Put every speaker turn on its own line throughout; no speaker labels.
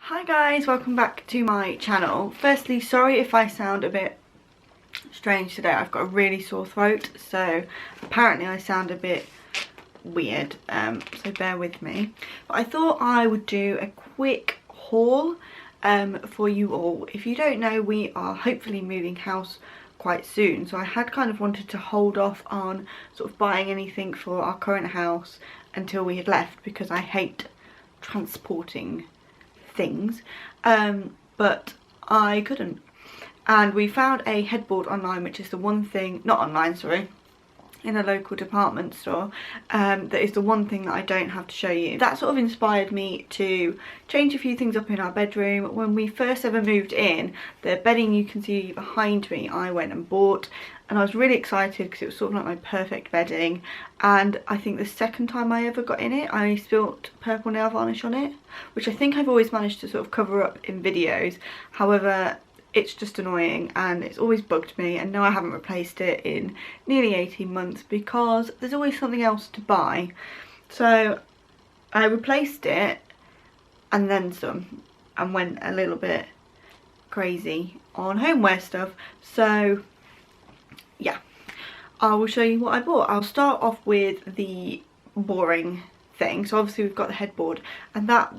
Hi guys, welcome back to my channel. Firstly, sorry if I sound a bit strange today. I've got a really sore throat, so apparently I sound a bit weird, so bear with me. But I thought I would do a quick haul for you all. If you don't know, we are hopefully moving house quite soon, so I had kind of wanted to hold off on sort of buying anything for our current house until we had left, because I hate transporting things, but I couldn't, and we found a headboard online, which is the one thing, not online, sorry, in a local department store, that is the one thing that I don't have to show you. That sort of inspired me to change a few things up in our bedroom. When we first ever moved in, the bedding you can see behind me I went and bought, and I was really excited because it was sort of like my perfect bedding. And I think the second time I ever got in it, I spilt purple nail varnish on it, which I think I've always managed to sort of cover up in videos. However, it's just annoying and it's always bugged me, and now I haven't replaced it in nearly 18 months because there's always something else to buy. So I replaced it and then some, and went a little bit crazy on homeware stuff. So yeah, I will show you what I bought. I'll start off with the boring thing. So obviously we've got the headboard, and that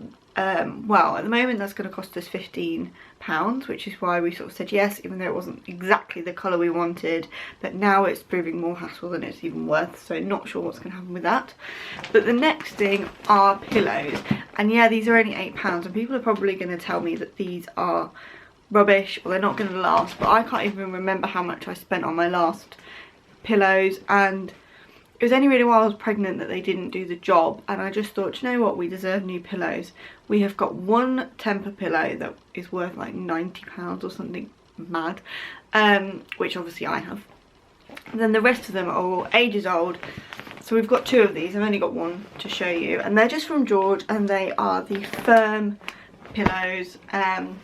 well, at the moment that's going to cost us £15, which is why we sort of said yes, even though it wasn't exactly the colour we wanted. But now it's proving more hassle than it's even worth, so not sure what's going to happen with that. But the next thing are pillows, and yeah, these are only £8, and people are probably going to tell me that these are rubbish or they're not going to last, but I can't even remember how much I spent on my last pillows, and it was only really while I was pregnant that they didn't do the job, and I just thought, you know what, we deserve new pillows. We have got one Tempur pillow that is worth like £90 or something mad, which obviously I have. And then the rest of them are all ages old. So we've got two of these. I've only got one to show you, and they're just from George, and they are the Firm pillows. And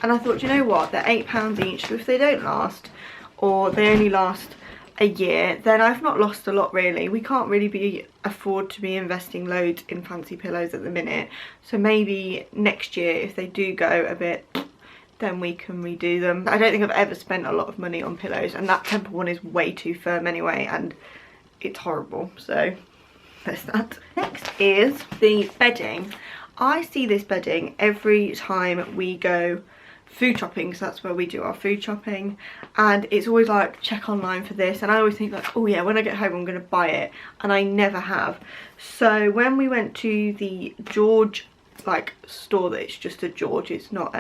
I thought, you know what, they're £8 each, so if they don't last, or they only last a year, then I've not lost a lot really. We can't really afford to be investing loads in fancy pillows at the minute, so maybe next year if they do go a bit, then we can redo them. I don't think I've ever spent a lot of money on pillows, and that Tempur one is way too firm anyway, and it's horrible, so there's that. Next is the bedding. I see this bedding every time we go food shopping, so that's where we do our food shopping, and it's always like, check online for this, and I always think like, oh yeah, when I get home I'm going to buy it, and I never have. So when we went to the George like store, that it's just a George, it's not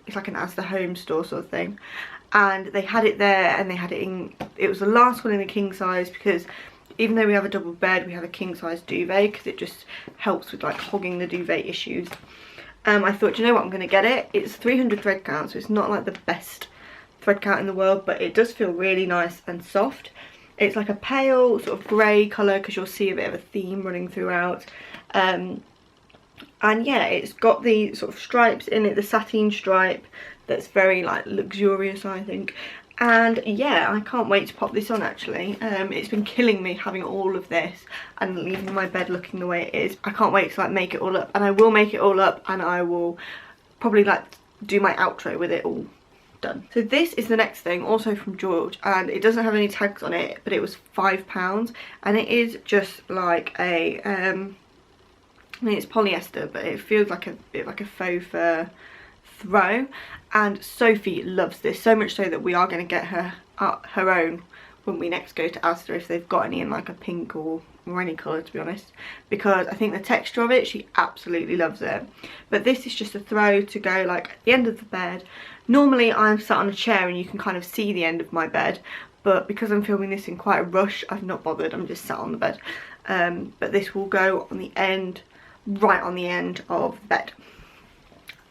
it's like an As the Home store sort of thing, and they had it there, and they had it in, it was the last one in a king size, because even though we have a double bed, we have a king size duvet, because it just helps with like hogging the duvet issues. I thought, you know what, I'm going to get it. It's 300 thread count, so it's not like the best thread count in the world, but it does feel really nice and soft. It's like a pale sort of grey colour, because you'll see a bit of a theme running throughout. And yeah, it's got the sort of stripes in it, the sateen stripe that's very like luxurious, I think. And yeah, I can't wait to pop this on actually. It's been killing me having all of this and leaving my bed looking the way it is. I can't wait to like make it all up, and I will make it all up, and I will probably like do my outro with it all done. So this is the next thing, also from George, and it doesn't have any tags on it, but it was £5, and it is just like a I mean, it's polyester, but it feels like a bit like a faux fur throw, and Sophie loves this, so much so that we are going to get her her own when we next go to Asda, if they've got any in like a pink or any colour, to be honest, because I think the texture of it, she absolutely loves it. But this is just a throw to go like at the end of the bed. Normally I'm sat on a chair and you can kind of see the end of my bed, but because I'm filming this in quite a rush, I've not bothered, I'm just sat on the bed. But this will go on the end, right on the end of the bed,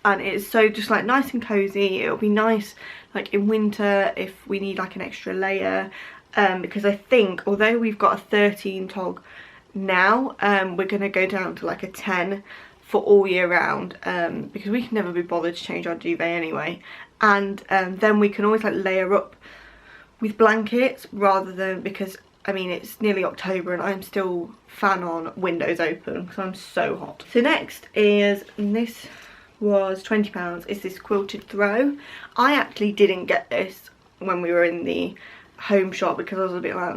and it's so just like nice and cozy. It'll be nice like in winter if we need like an extra layer, because I think although we've got a 13 tog now, we're going to go down to like a 10 for all year round, because we can never be bothered to change our duvet anyway, and then we can always like layer up with blankets, rather than, because I mean it's nearly October and I'm still fan on windows open because I'm so hot. So next is this was £20. It's this quilted throw. I actually didn't get this when we were in the home shop because I was a bit like,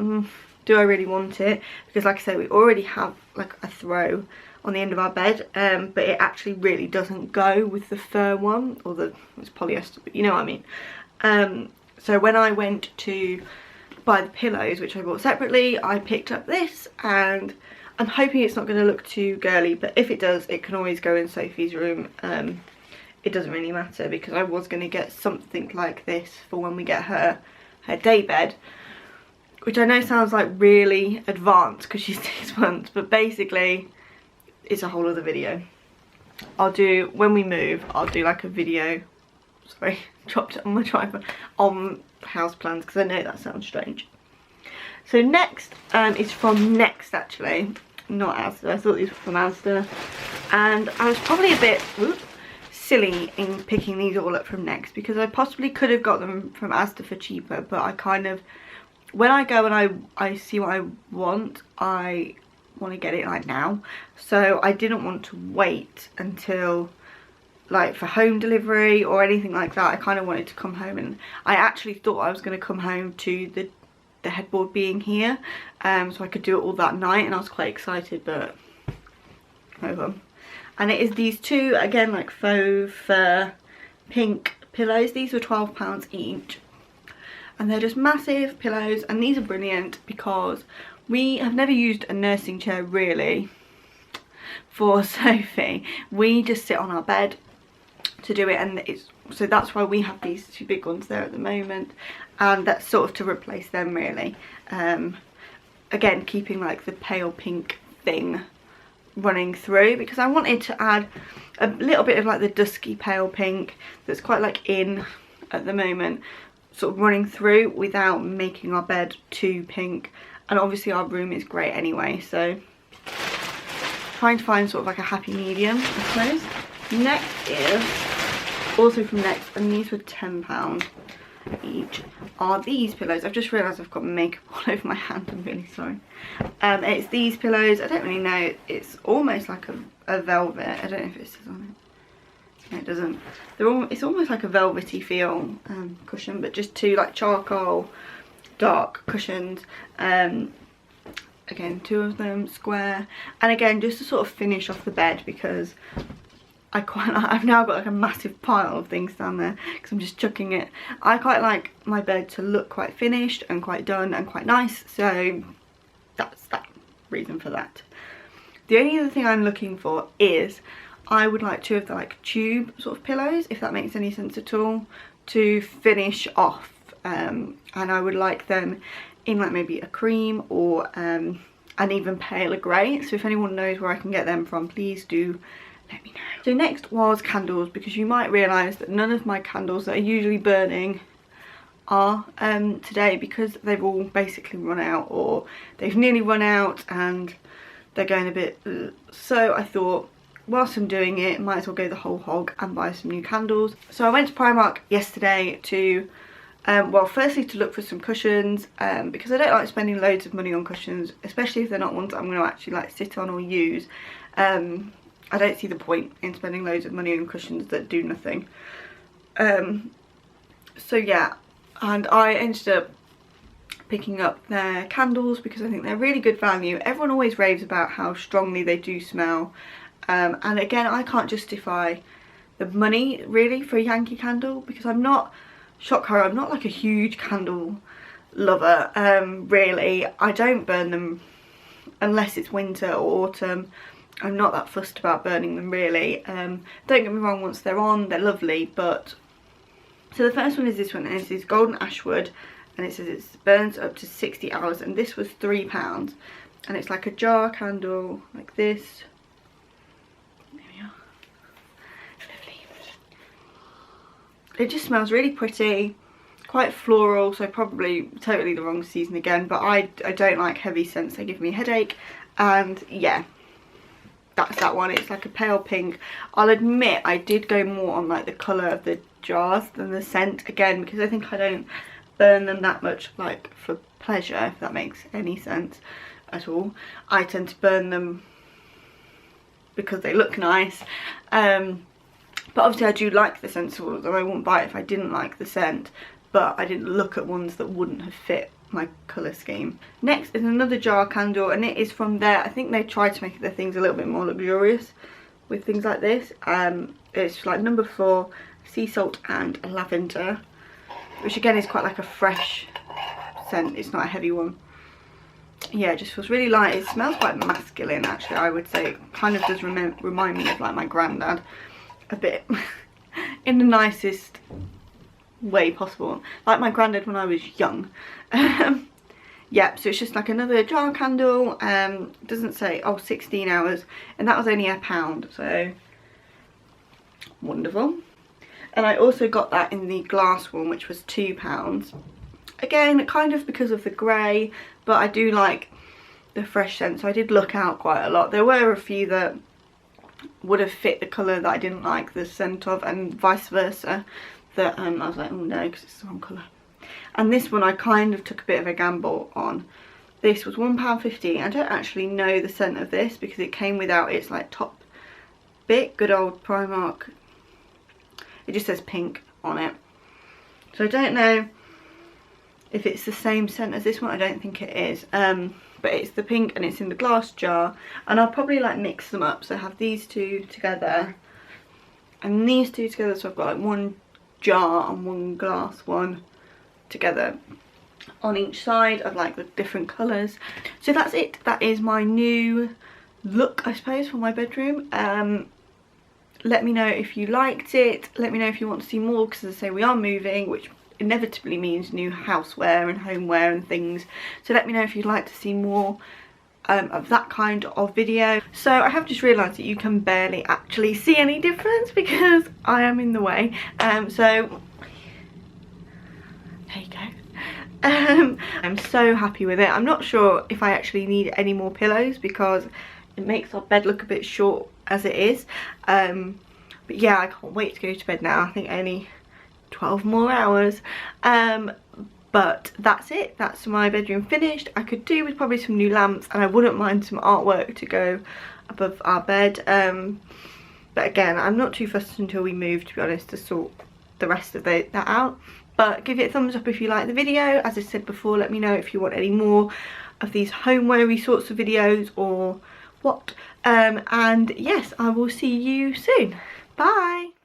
do I really want it? Because like I say, we already have like a throw on the end of our bed, but it actually really doesn't go with the fur one, or it's polyester, but you know what I mean. So when I went to buy the pillows, which I bought separately, I picked up this, and I'm hoping it's not going to look too girly, but if it does, it can always go in Sophie's room. It doesn't really matter, because I was going to get something like this for when we get her day bed, which I know sounds like really advanced because she's 6 months, but basically it's a whole other video. I'll do, when we move, I'll do like a video, sorry, dropped it on my tripod, on houseplants, because I know that sounds strange. So next is from Next, actually, not Asda. I thought these were from Asda, and I was probably a bit silly in picking these all up from Next, because I possibly could have got them from Asda for cheaper, but I kind of, when I go and I see what I want to get it like now, so I didn't want to wait until like for home delivery or anything like that. I kind of wanted to come home, and I actually thought I was going to come home to the headboard being here, so I could do it all that night, and I was quite excited, but over. And it is these two, again, like faux fur pink pillows. These were £12 each, and they're just massive pillows, and these are brilliant because we have never used a nursing chair really for Sophie. We just sit on our bed to do it, and so that's why we have these two big ones there at the moment, and that's sort of to replace them really. Again, keeping like the pale pink thing running through, because I wanted to add a little bit of like the dusky pale pink that's quite like in at the moment, sort of running through without making our bed too pink. And obviously our room is great anyway, so trying to find sort of like a happy medium, I suppose. Next is also from Next, and these were £10 each, are these pillows. I've just realised I've got makeup all over my hand, I'm really sorry. It's these pillows. I don't really know, it's almost like a velvet. I don't know if it says on it. No, it doesn't. It's almost like a velvety feel cushion, but just two like charcoal dark cushions. Again, two of them square, and again just to sort of finish off the bed, because I've now got like a massive pile of things down there because I'm just chucking it. I quite like my bed to look quite finished and quite done and quite nice, so that's that reason for that. The only other thing I'm looking for is I would like two of the like tube sort of pillows, if that makes any sense at all, to finish off, and I would like them in like maybe a cream or an even paler grey. So if anyone knows where I can get them from, please do let me know. So next was candles, because you might realise that none of my candles that are usually burning are today, because they've all basically run out, or they've nearly run out and they're going a bit so I thought, whilst I'm doing it, might as well go the whole hog and buy some new candles. So I went to Primark yesterday to well, firstly to look for some cushions, because I don't like spending loads of money on cushions, especially if they're not ones that I'm going to actually like sit on or use. I don't see the point in spending loads of money on cushions that do nothing. So yeah, and I ended up picking up their candles because I think they're really good value. Everyone always raves about how strongly they do smell, and again, I can't justify the money really for a Yankee Candle, because I'm not, shock horror, I'm not like a huge candle lover, really. I don't burn them unless it's winter or autumn. I'm not that fussed about burning them really. Don't get me wrong, once they're on, they're lovely, but... So the first one is this one, and this is Golden Ashwood, and it says it burns up to 60 hours, and this was £3, and it's like a jar candle, like this. There we are. Lovely. It just smells really pretty, quite floral, so probably totally the wrong season again, but I don't like heavy scents, they give me a headache, and yeah. That's that one. It's like a pale pink. I'll admit I did go more on like the colour of the jars than the scent, again because I think I don't burn them that much like for pleasure, if that makes any sense at all. I tend to burn them because they look nice. But But obviously I do like the scents of all of them. I wouldn't buy it if I didn't like the scent, but I didn't look at ones that wouldn't have fit my colour scheme. Next is another jar candle, and it is from there. I think they tried to make their things a little bit more luxurious with things like this. It's like number 4, sea salt and lavender, which again is quite like a fresh scent. It's not a heavy one. Yeah, it just feels really light. It smells quite masculine, actually, I would say. It kind of does remind me of like my granddad a bit in the nicest way possible, like my granddad when I was young. Yeah, so it's just like another jar candle. Doesn't say, oh, 16 hours, and that was only £1, so wonderful. And I also got that in the glass one, which was £2. Again, kind of because of the grey, but I do like the fresh scent, so I did look out quite a lot. There were a few that would have fit the colour that I didn't like the scent of, and vice versa, that I was like, oh no, because it's the wrong colour. And this one I kind of took a bit of a gamble on. This was £1.50. I don't actually know the scent of this because it came without its like top bit. Good old Primark. It just says pink on it. So I don't know if it's the same scent as this one. I don't think it is. But it's the pink and it's in the glass jar. And I'll probably like mix them up. So I have these two together and these two together. So I've got like one jar and one glass one together on each side of like the different colours. So that's it. That is my new look, I suppose, for my bedroom. Let me know if you liked it. Let me know if you want to see more, because as I say, we are moving, which inevitably means new houseware and homeware and things. So let me know if you'd like to see more of that kind of video. So I have just realised that you can barely actually see any difference because I am in the way. So there you go. I'm so happy with it. I'm not sure if I actually need any more pillows because it makes our bed look a bit short as it is. But yeah, I can't wait to go to bed now. I think only 12 more hours. But that's it. That's my bedroom finished. I could do with probably some new lamps, and I wouldn't mind some artwork to go above our bed. But again, I'm not too fussed until we move, to be honest, to sort the rest of that out. But give it a thumbs up if you like the video. As I said before, let me know if you want any more of these homeware sorts of videos or what. And yes, I will see you soon. Bye.